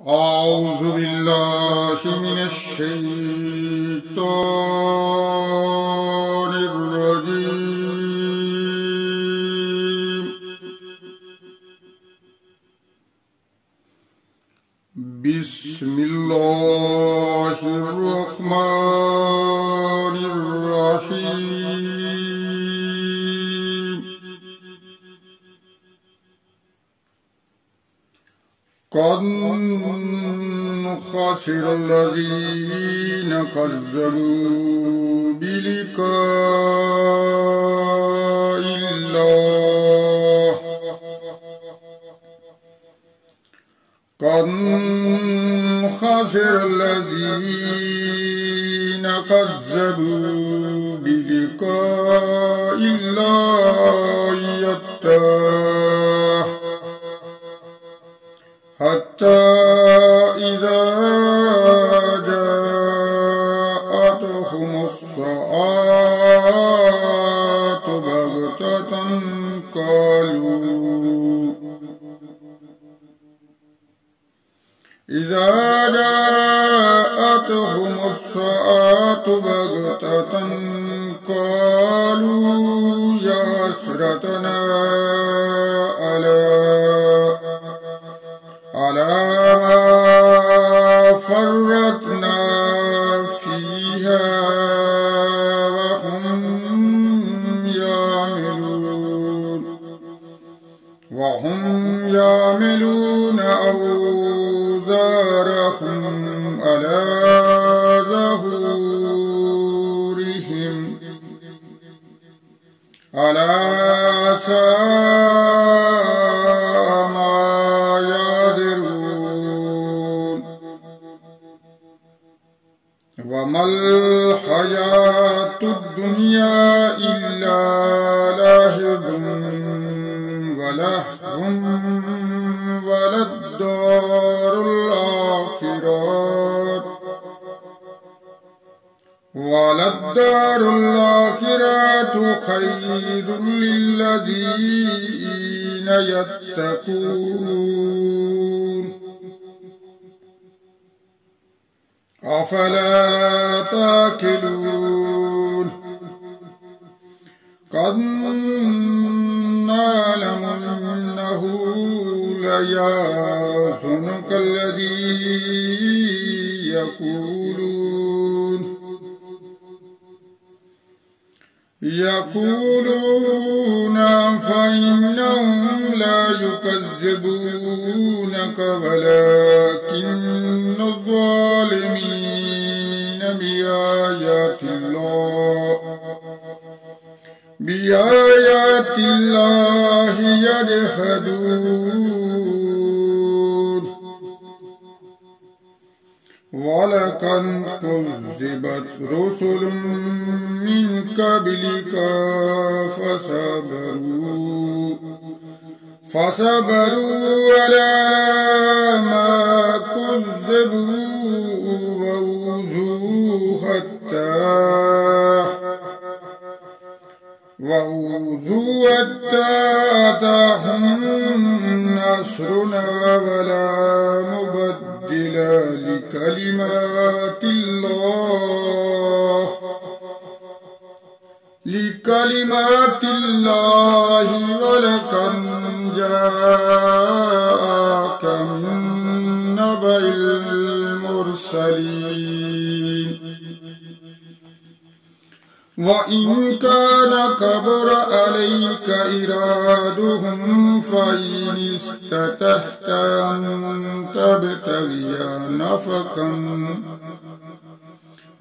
أعوذ بالله من الشيطان الرجيم. بسم الله الرحمن الرحيم. قد خسر الذين كذبوا بلقاء الله. قد خسر الذين كذبوا بلقاء الله حتى إذا جاءتهم الساعة بغتة قالوا يا حسرتنا على ما فرطنا فيها وهم يعملون أوزارهم على ظهورهم ألا ساء ما يزرون. وما الحياة الدنيا إلا لهو وللدار الآخرة خير للذين يتقون. أفلا تأكلون. قد نعلم إنه ليحزنك الذي يقولون فإنهم لا يكذبونك ولكن الظالمين بآيات الله يجحدون. ولقد كذبت رسل من قبلك فصبروا على ما كذبوا وأوذوا حتى أتاهم نصرنا ولا مبدل لكلمات الله ولقد جاءك من نبأ المرسلين. وإن كان كبر عليك إرادهم فإن استطعت أن تبتغي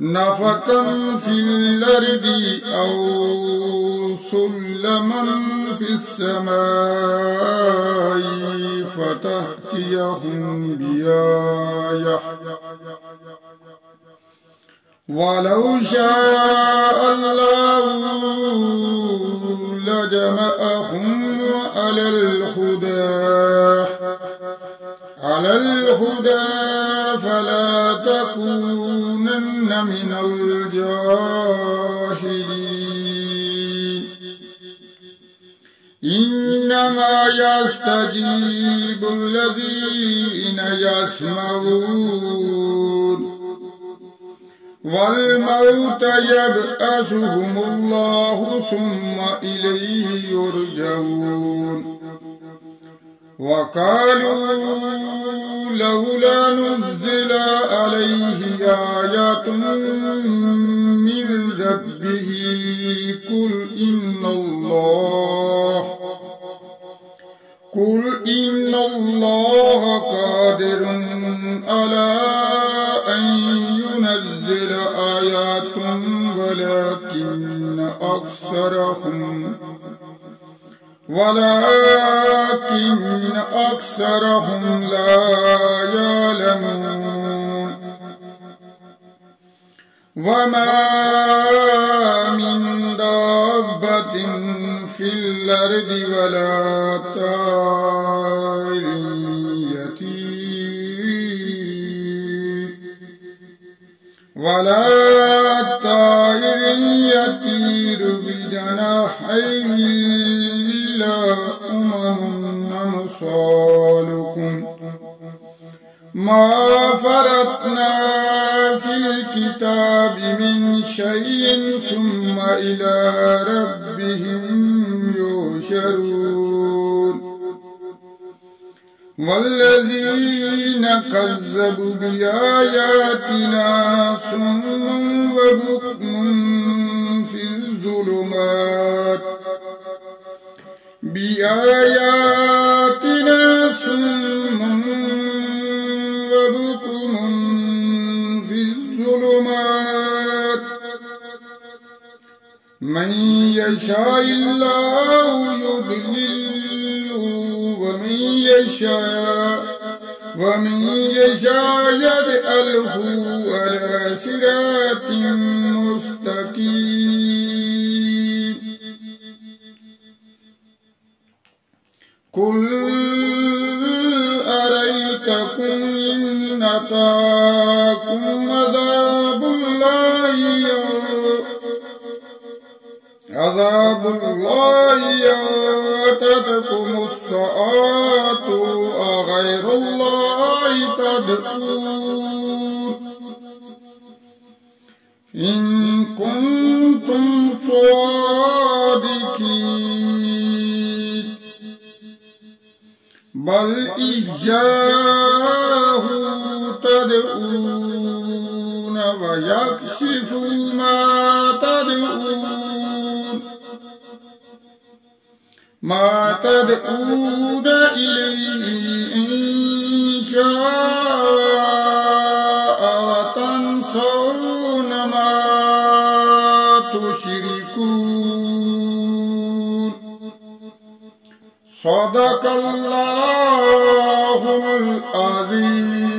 نفقا في الأرض أو سلما في السماء فتأتيهم بآية ولو شاء الله لجمعهم على الهدى فلا تكونن من الجاهلين. إنما يستجيب يحب الذين يسمعون والموت يبعثهم الله ثم إليه يرجعون وقالوا لولا نزل عليه آيات من ربه قل إن الله قادر على أن ينزل آيات ولكن أكثرهم لا يعلمون وما من دابة في الأرض ولا طائر يطير بجناحيه إلا أمم أمثالكم ما فرطنا في الكتاب من شيء ثم إلى ربهم يحشرون والذين كذبوا بآياتنا صم وبكم في الظلمات بآياتنا صم وبكم في الظلمات من يشاء الله يضلله ومن يشاء يجعله على صراط مستقيم قل أرأيتكم إن أتاكم عذاب الله يأتيكم الساعة أغير الله تدعون إن كنتم صادقين بل إياه تدعون ويكشف ما تدعون إليه إن شاء وتنسون ما تشركون صدق الله العظيم.